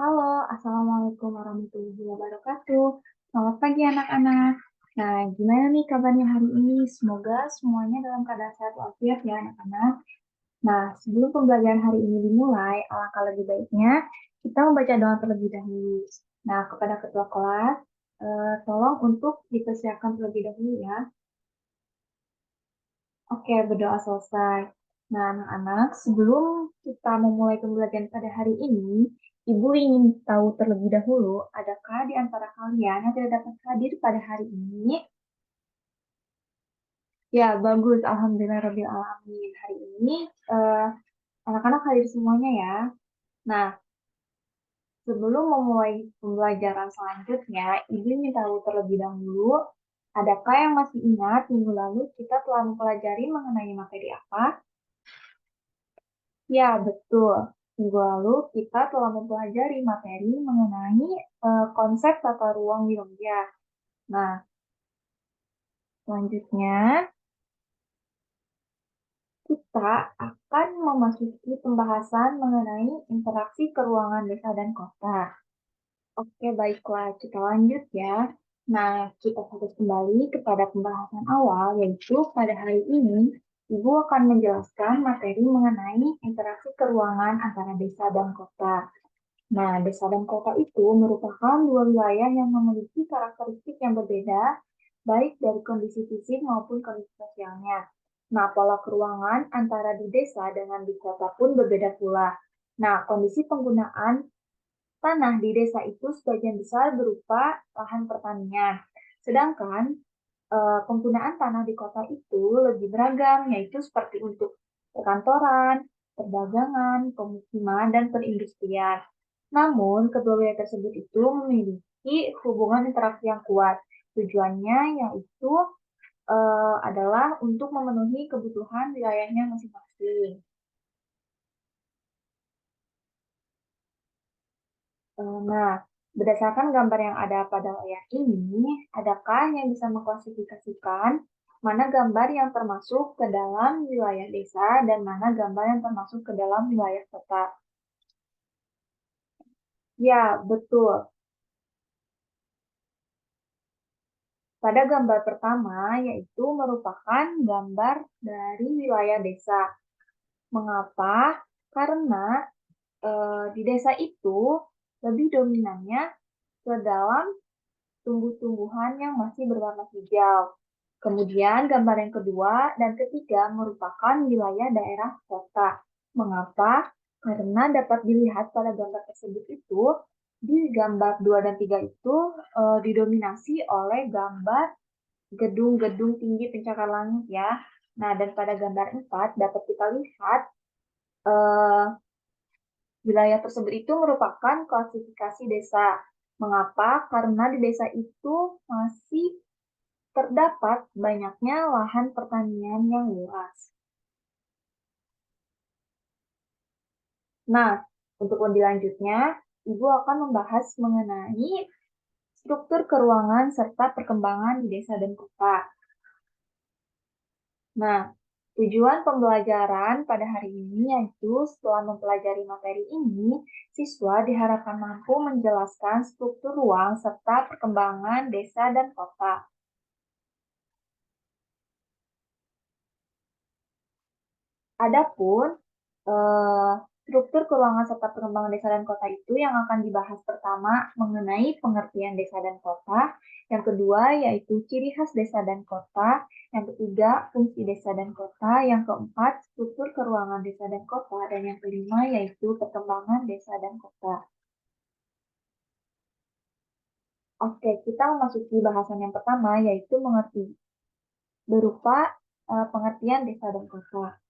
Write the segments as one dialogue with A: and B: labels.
A: Halo, Assalamualaikum warahmatullahi wabarakatuh. Selamat pagi anak-anak. Nah, gimana nih kabarnya hari ini? Semoga semuanya dalam keadaan sehat walafiat ya anak-anak. Nah, sebelum pembelajaran hari ini dimulai, alangkah lebih baiknya kita membaca doa terlebih dahulu. Nah, kepada ketua kelas, tolong untuk dipersiapkan terlebih dahulu ya. Oke, berdoa selesai. Nah, anak-anak, sebelum kita memulai pembelajaran pada hari ini, Ibu ingin tahu terlebih dahulu, adakah di antara kalian yang tidak dapat hadir pada hari ini? Ya, bagus. Alhamdulillahirrahmanirrahim. Hari ini eh, anak-anak hadir semuanya ya. Nah, sebelum memulai pembelajaran selanjutnya, Ibu ingin tahu terlebih dahulu, adakah yang masih ingat minggu lalu kita telah mempelajari mengenai materi apa? Ya, betul. Minggu lalu kita telah mempelajari materi mengenai konsep tata ruang wilayah. Nah, selanjutnya kita akan memasuki pembahasan mengenai interaksi keruangan desa dan kota. Oke, baiklah, kita lanjut ya. Nah, kita fokus kembali kepada pembahasan awal, yaitu pada hari ini, Ibu akan menjelaskan materi mengenai interaksi keruangan antara desa dan kota. Nah, desa dan kota itu merupakan dua wilayah yang memiliki karakteristik yang berbeda, baik dari kondisi fisik maupun kondisi sosialnya. Nah, pola keruangan antara di desa dengan di kota pun berbeda pula. Nah, kondisi penggunaan tanah di desa itu sebagian besar berupa lahan pertanian. Sedangkan penggunaan tanah di kota itu lebih beragam, yaitu seperti untuk perkantoran, perdagangan, pemukiman, dan perindustrian. Namun, kedua wilayah tersebut itu memiliki hubungan interaksi yang kuat. Tujuannya yaitu adalah untuk memenuhi kebutuhan wilayahnya masing-masing. Nah, berdasarkan gambar yang ada pada layar ini, adakah yang bisa mengklasifikasikan mana gambar yang termasuk ke dalam wilayah desa dan mana gambar yang termasuk ke dalam wilayah kota? Ya, betul. Pada gambar pertama, yaitu merupakan gambar dari wilayah desa. Mengapa? Karena di desa itu lebih dominannya ke dalam tumbuh-tumbuhan yang masih berwarna hijau. Kemudian gambar yang kedua dan ketiga merupakan wilayah daerah kota. Mengapa? Karena dapat dilihat pada gambar tersebut itu, di gambar 2 dan 3 itu didominasi oleh gambar gedung-gedung tinggi pencakar langit ya. Nah, dan pada gambar 4 dapat kita lihat eh, wilayah tersebut itu merupakan klasifikasi desa. Mengapa? Karena di desa itu masih terdapat banyaknya lahan pertanian yang luas. Nah, untuk lebih lanjutnya, Ibu akan membahas mengenai struktur keruangan serta perkembangan di desa dan kota. Nah, tujuan pembelajaran pada hari ini yaitu setelah mempelajari materi ini, siswa diharapkan mampu menjelaskan struktur ruang serta perkembangan desa dan kota. Adapun eh, struktur keuangan serta pengembangan desa dan kota itu yang akan dibahas pertama mengenai pengertian desa dan kota, yang kedua yaitu ciri khas desa dan kota, yang ketiga fungsi desa dan kota, yang keempat struktur keruangan desa dan kota, dan yang kelima yaitu perkembangan desa dan kota. Oke, kita memasuki bahasan yang pertama yaitu mengerti berupa pengertian desa dan kota.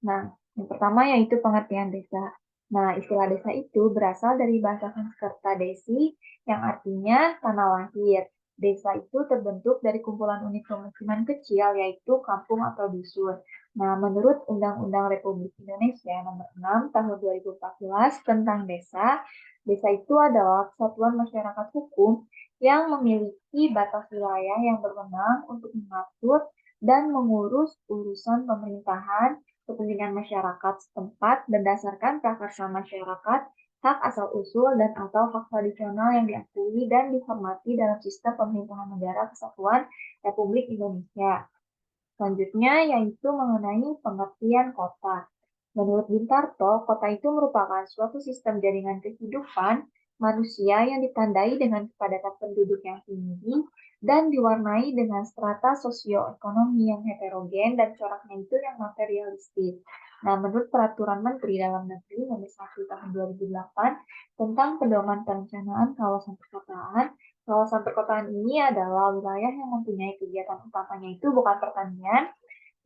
A: Nah, yang pertama yaitu pengertian desa. Nah, istilah desa itu berasal dari bahasa Sanskerta desi yang artinya tanah lahir. Desa itu terbentuk dari kumpulan unit pemukiman kecil yaitu kampung atau dusun. Nah, menurut Undang-Undang Republik Indonesia Nomor 6 Tahun 2014 tentang desa, desa itu adalah kesatuan masyarakat hukum yang memiliki batas wilayah yang berwenang untuk mengatur dan mengurus urusan pemerintahan kepentingan masyarakat setempat berdasarkan prakarsa masyarakat, hak asal-usul dan atau hak tradisional yang diakui dan dihormati dalam sistem pemerintahan negara kesatuan Republik Indonesia. Selanjutnya yaitu mengenai pengertian kota. Menurut Bintarto, kota itu merupakan suatu sistem jaringan kehidupan manusia yang ditandai dengan kepadatan penduduk yang tinggi dan diwarnai dengan strata sosioekonomi yang heterogen dan coraknya itu yang materialistis. Nah, menurut Peraturan Menteri Dalam Negeri Nomor 1 Tahun 2008 tentang Pedoman Perencanaan Kawasan perkotaan ini adalah wilayah yang mempunyai kegiatan utamanya itu bukan pertanian,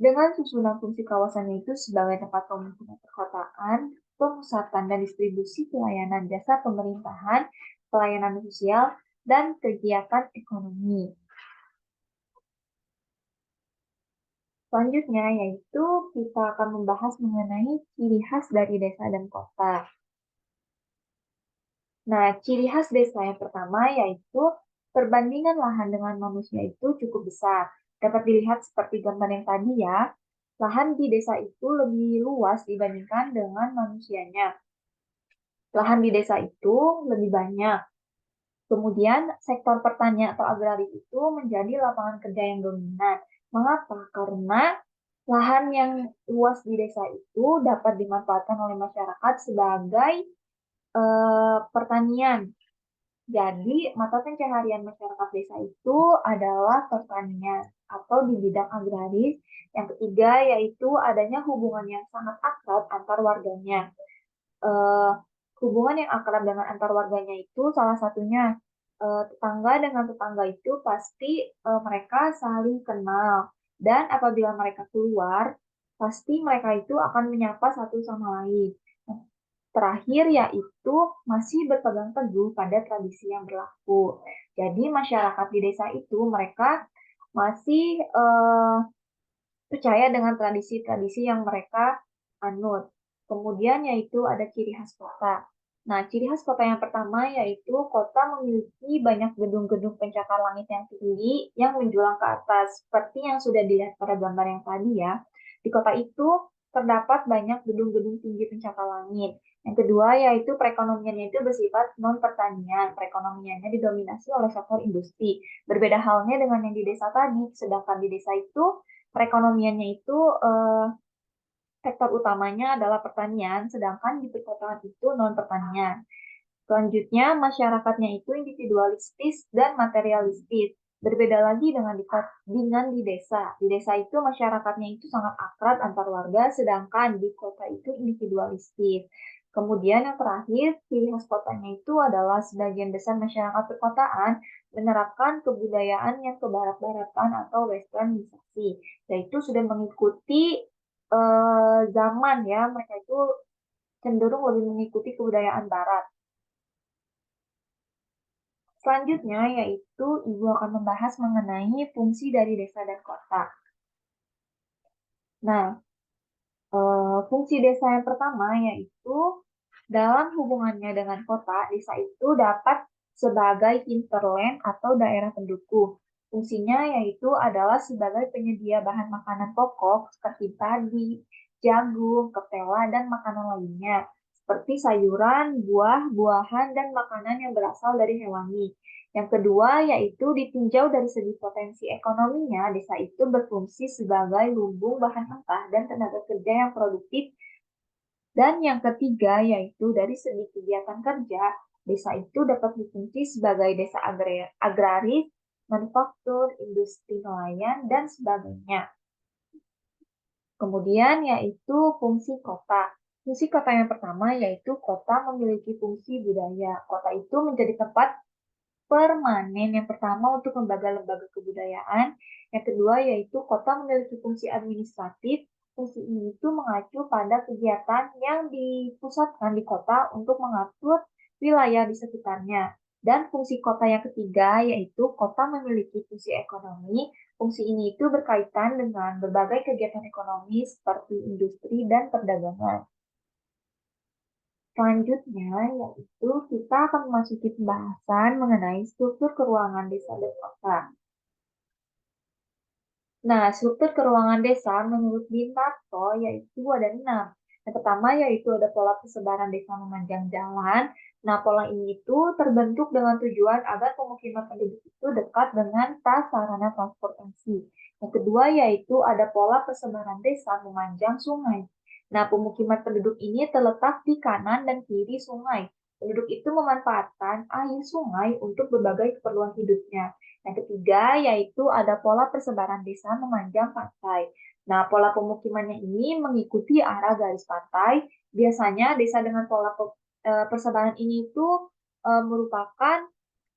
A: dengan susunan fungsi kawasannya itu sebagai tempat pemukiman perkotaan, pemusatan dan distribusi pelayanan jasa pemerintahan, pelayanan sosial, dan kegiatan ekonomi. Selanjutnya yaitu kita akan membahas mengenai ciri khas dari desa dan kota. Nah, ciri khas desa yang pertama yaitu perbandingan lahan dengan manusia itu cukup besar. Dapat dilihat seperti gambar yang tadi ya, lahan di desa itu lebih luas dibandingkan dengan manusianya. Lahan di desa itu lebih banyak. Kemudian sektor pertanian atau agraris itu menjadi lapangan kerja yang dominan. Mengapa? Karena lahan yang luas di desa itu dapat dimanfaatkan oleh masyarakat sebagai pertanian. Jadi, mata pencaharian masyarakat desa itu adalah pertanian atau di bidang agraris. Yang ketiga yaitu adanya hubungan yang sangat akrab antar warganya. Eh, Hubungan yang akrab dengan antar warganya itu salah satunya tetangga dengan tetangga itu pasti mereka saling kenal. Dan apabila mereka keluar, pasti mereka itu akan menyapa satu sama lain. Terakhir yaitu masih berpegang teguh pada tradisi yang berlaku. Jadi masyarakat di desa itu mereka masih percaya dengan tradisi-tradisi yang mereka anut. Kemudian yaitu ada ciri khas kota. Nah, ciri khas kota yang pertama yaitu kota memiliki banyak gedung-gedung pencakar langit yang tinggi yang menjulang ke atas. Seperti yang sudah dilihat pada gambar yang tadi ya. Di kota itu terdapat banyak gedung-gedung tinggi pencakar langit. Yang kedua yaitu perekonomiannya itu bersifat non-pertanian. Perekonomiannya didominasi oleh sektor industri. Berbeda halnya dengan yang di desa tadi. Sedangkan di desa itu perekonomiannya itu sektor utamanya adalah pertanian, sedangkan di perkotaan itu non-pertanian. Selanjutnya, masyarakatnya itu individualistis dan materialistis. Berbeda lagi dengan di desa. Di desa itu masyarakatnya itu sangat akrab antar warga, sedangkan di kota itu individualistis. Kemudian yang terakhir, ciri khas kotanya itu adalah sebagian besar masyarakat perkotaan menerapkan kebudayaan yang kebarat-baratan atau westernisasi, yaitu sudah mengikuti zaman ya, mereka itu cenderung lebih mengikuti kebudayaan barat. Selanjutnya yaitu Ibu akan membahas mengenai fungsi dari desa dan kota. Nah, fungsi desa yang pertama yaitu dalam hubungannya dengan kota, desa itu dapat sebagai hinterland atau daerah pendukung. Fungsinya yaitu adalah sebagai penyedia bahan makanan pokok seperti padi, jagung, ketela, dan makanan lainnya seperti sayuran, buah-buahan, dan makanan yang berasal dari hewani. Yang kedua yaitu ditinjau dari segi potensi ekonominya, desa itu berfungsi sebagai lumbung bahan mentah dan tenaga kerja yang produktif. Dan yang ketiga yaitu dari segi kegiatan kerja, desa itu dapat berfungsi sebagai desa agraris, manufaktur, industri nelayan, dan sebagainya. Kemudian yaitu fungsi kota. Fungsi kota yang pertama yaitu kota memiliki fungsi budaya. Kota itu menjadi tempat permanen yang pertama untuk lembaga-lembaga kebudayaan. Yang kedua yaitu kota memiliki fungsi administratif. Fungsi ini itu mengacu pada kegiatan yang dipusatkan di kota untuk mengatur wilayah di sekitarnya. Dan fungsi kota yang ketiga yaitu kota memiliki fungsi ekonomi. Fungsi ini itu berkaitan dengan berbagai kegiatan ekonomi seperti industri dan perdagangan. Selanjutnya, yaitu kita akan memasuki pembahasan mengenai struktur keuangan desa dan kota. Nah, struktur keuangan desa menurut Bintarto yaitu ada 6. Yang pertama yaitu ada pola persebaran desa memanjang jalan. Nah, pola ini itu terbentuk dengan tujuan agar pemukiman penduduk itu dekat dengan sarana transportasi. Yang kedua yaitu ada pola persebaran desa memanjang sungai. Nah, pemukiman penduduk ini terletak di kanan dan kiri sungai. Penduduk itu memanfaatkan air sungai untuk berbagai keperluan hidupnya. Yang ketiga yaitu ada pola persebaran desa memanjang pantai. Nah, pola pemukimannya ini mengikuti arah garis pantai. Biasanya desa dengan pola persebaran ini itu merupakan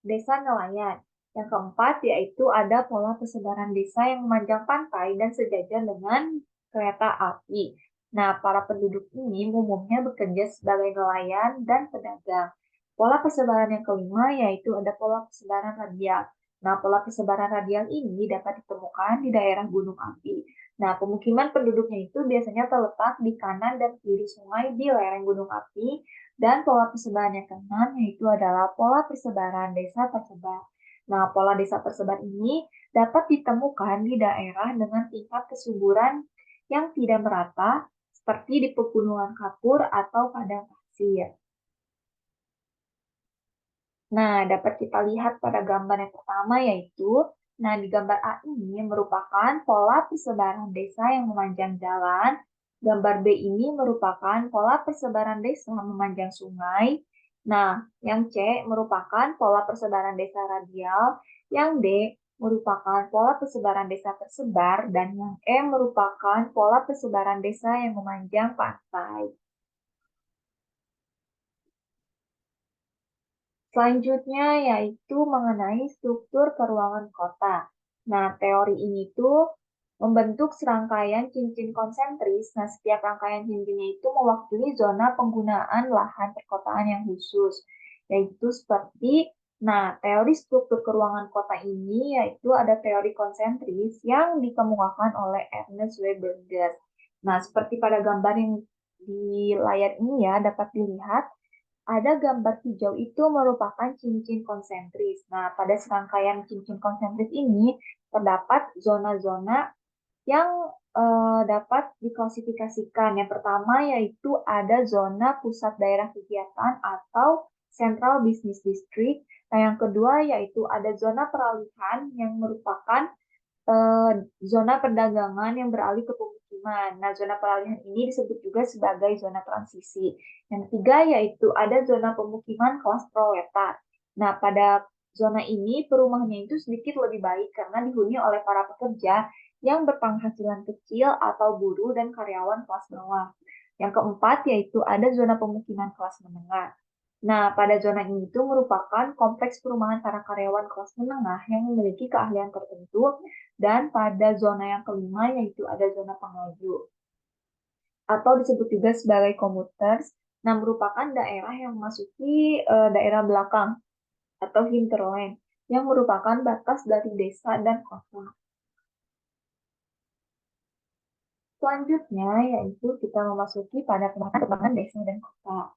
A: desa nelayan. Yang keempat yaitu ada pola persebaran desa yang memanjang pantai dan sejajar dengan kereta api. Nah, para penduduk ini umumnya bekerja sebagai nelayan dan pedagang. Pola persebaran yang kelima yaitu ada pola persebaran radial. Nah, pola persebaran radial ini dapat ditemukan di daerah gunung api. Nah, pemukiman penduduknya itu biasanya terletak di kanan dan kiri sungai di lereng gunung api, dan pola persebaran yang keenam yaitu adalah pola persebaran desa tersebar. Nah, pola desa tersebar ini dapat ditemukan di daerah dengan tingkat kesuburan yang tidak merata, seperti di pegunungan kapur atau padang pasir. Nah, dapat kita lihat pada gambar yang pertama yaitu, nah di gambar A ini merupakan pola persebaran desa yang memanjang jalan. Gambar B ini merupakan pola persebaran desa memanjang sungai. Nah, yang C merupakan pola persebaran desa radial. Yang D merupakan pola persebaran desa tersebar. Dan yang E merupakan pola persebaran desa yang memanjang pantai. Selanjutnya yaitu mengenai struktur keruangan kota. Nah, teori ini tuh membentuk serangkaian cincin konsentris. Nah, setiap rangkaian cincinnya itu mewakili zona penggunaan lahan perkotaan yang khusus. Yaitu seperti, nah, teori struktur keruangan kota ini yaitu ada teori konsentris yang dikemukakan oleh Ernest W. Burgess. Nah, seperti pada gambar yang di layar ini ya, dapat dilihat ada gambar hijau itu merupakan cincin konsentris. Nah, pada serangkaian cincin konsentris ini terdapat zona-zona yang dapat diklasifikasikan. Yang pertama yaitu ada zona pusat daerah kegiatan atau Central Business District. Nah, yang kedua yaitu ada zona peralihan yang merupakan eh, zona perdagangan yang beralih ke pemukiman. Nah, zona peralihan ini disebut juga sebagai zona transisi. Yang ketiga yaitu ada zona pemukiman kelas proletar. Nah, pada zona ini perumahannya itu sedikit lebih baik karena dihuni oleh para pekerja yang berpenghasilan kecil atau buruh dan karyawan kelas bawah. Yang keempat yaitu ada zona pemukiman kelas menengah. Nah, pada zona ini itu merupakan kompleks perumahan para karyawan kelas menengah yang memiliki keahlian tertentu, dan pada zona yang kelima yaitu ada zona pengaju atau disebut juga sebagai commuters. Nah, merupakan daerah yang memasuki daerah belakang atau hinterland yang merupakan batas dari desa dan kota. Selanjutnya yaitu kita memasuki pada pengembangan desa dan kota.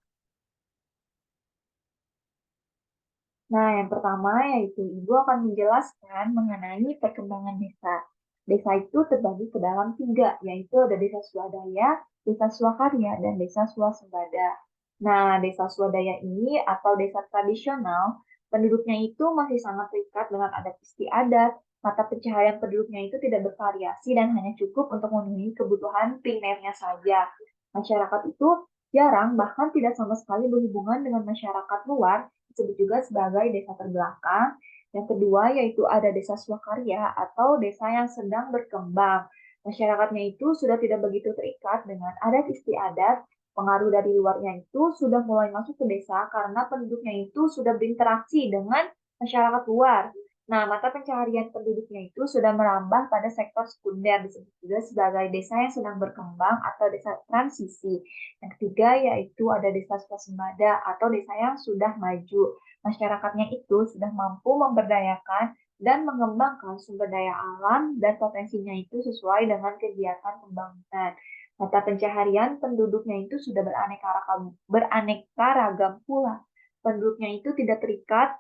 A: Nah, yang pertama yaitu Ibu akan menjelaskan mengenai perkembangan desa. Desa itu terbagi ke dalam tiga, yaitu ada desa swadaya, desa swakarya, dan desa swasembada. Nah, desa swadaya ini atau desa tradisional, penduduknya itu masih sangat terikat dengan adat istiadat, mata pencaharian penduduknya itu tidak bervariasi dan hanya cukup untuk memenuhi kebutuhan primernya saja. Masyarakat itu jarang, bahkan tidak sama sekali berhubungan dengan masyarakat luar, disebut juga sebagai desa terbelakang. Yang kedua yaitu ada desa swakarya atau desa yang sedang berkembang. Masyarakatnya itu sudah tidak begitu terikat dengan adat istiadat, pengaruh dari luarnya itu sudah mulai masuk ke desa karena penduduknya itu sudah berinteraksi dengan masyarakat luar. Nah, mata pencaharian penduduknya itu sudah merambah pada sektor sekunder, disebut juga sebagai desa yang sedang berkembang atau desa transisi. Yang ketiga yaitu ada desa swasembada atau desa yang sudah maju. Masyarakatnya itu sudah mampu memberdayakan dan mengembangkan sumber daya alam dan potensinya itu sesuai dengan kegiatan pembangunan. Mata pencaharian penduduknya itu sudah beraneka ragam pula. Penduduknya itu tidak terikat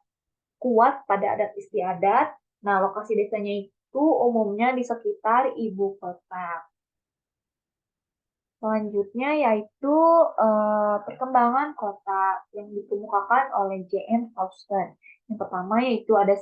A: kuat pada adat istiadat. Nah, lokasi desanya itu umumnya di sekitar ibu kota. Selanjutnya yaitu perkembangan kota yang dikemukakan oleh J.M. Houston. Yang pertama yaitu ada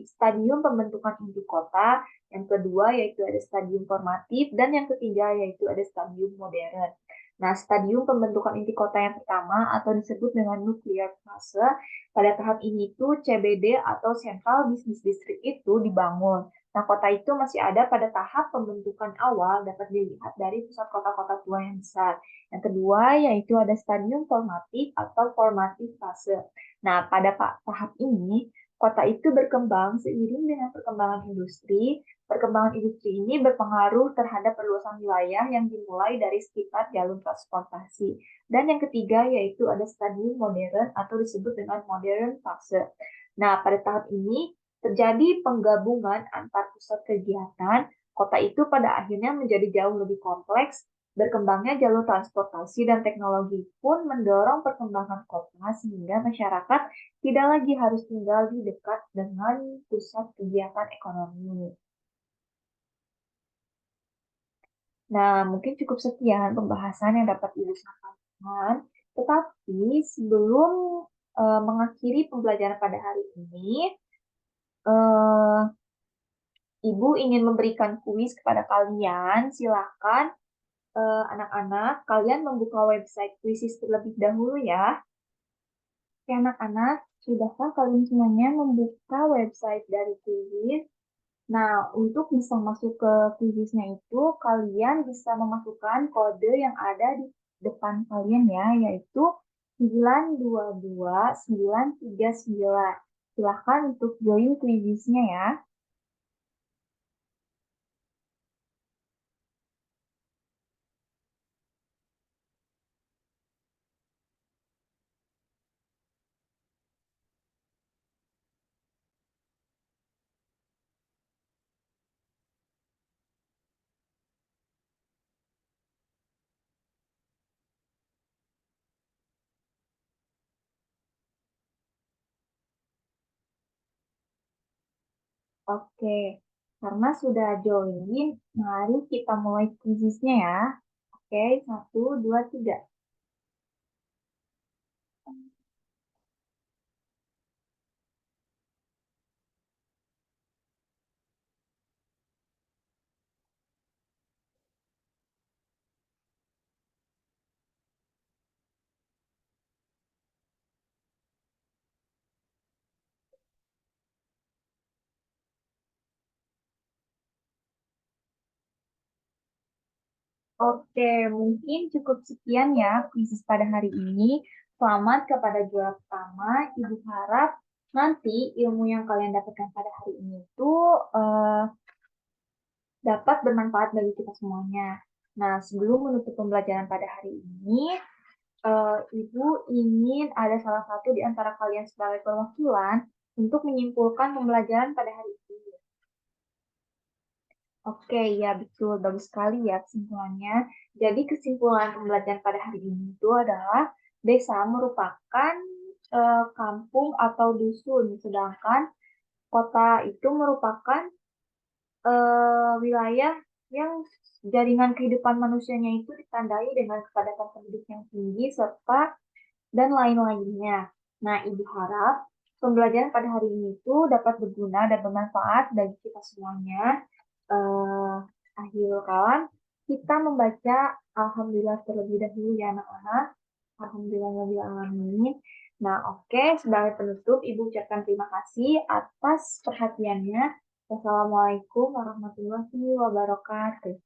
A: stadium pembentukan inti kota, yang kedua yaitu ada stadium formatif, dan yang ketiga yaitu ada stadium modern. Nah, stadium pembentukan inti kota yang pertama atau disebut dengan nuclear fase, pada tahap ini tuh CBD atau Central Business District itu dibangun. Nah, kota itu masih ada pada tahap pembentukan awal dapat dilihat dari pusat kota-kota tua yang besar. Yang kedua, yaitu ada stadium formatif atau formatif fase. Nah, pada tahap ini, kota itu berkembang seiring dengan perkembangan industri. Perkembangan industri ini berpengaruh terhadap perluasan wilayah yang dimulai dari sekitar jalur transportasi. Dan yang ketiga, yaitu ada stadium modern atau disebut dengan modern fase. Nah, pada tahap ini, terjadi penggabungan antar pusat kegiatan, kota itu pada akhirnya menjadi jauh lebih kompleks, berkembangnya jalur transportasi dan teknologi pun mendorong perkembangan kota sehingga masyarakat tidak lagi harus tinggal di dekat dengan pusat kegiatan ekonomi. Nah, mungkin cukup sekian pembahasan yang dapat Ibu sampaikan. Tetapi sebelum mengakhiri pembelajaran pada hari ini, eh, Ibu ingin memberikan kuis kepada kalian. Silakan anak-anak, kalian membuka website kuisis terlebih dahulu ya. Oke, anak-anak, sudahkah kalian semuanya membuka website dari kuis? Nah, untuk bisa masuk ke kuisisnya itu, kalian bisa memasukkan kode yang ada di depan kalian ya, yaitu 922939. Silahkan untuk join kuisisnya ya. Oke, karena sudah join, mari kita mulai kuisisnya ya. Oke, 1, 2, 3. Oke, mungkin cukup sekian ya kuisis pada hari ini. Selamat kepada juara pertama. Ibu harap nanti ilmu yang kalian dapatkan pada hari ini itu dapat bermanfaat bagi kita semuanya. Nah, sebelum menutup pembelajaran pada hari ini, Ibu ingin ada salah satu di antara kalian sebagai perwakilan untuk menyimpulkan pembelajaran pada hari ini. Oke, ya betul. Bagus sekali ya kesimpulannya. Jadi kesimpulan pembelajaran pada hari ini itu adalah desa merupakan kampung atau dusun, sedangkan kota itu merupakan wilayah yang jaringan kehidupan manusianya itu ditandai dengan kepadatan penduduk yang tinggi serta dan lain-lainnya. Nah, Ibu harap pembelajaran pada hari ini itu dapat berguna dan bermanfaat bagi kita semuanya. eh, Akhir kalam, kita membaca Alhamdulillah terlebih dahulu ya anak-anak. Alhamdulillahirrahmanirrahim. Nah, oke, sebagai penutup, Ibu ucapkan terima kasih atas perhatiannya. Wassalamualaikum warahmatullahi wabarakatuh.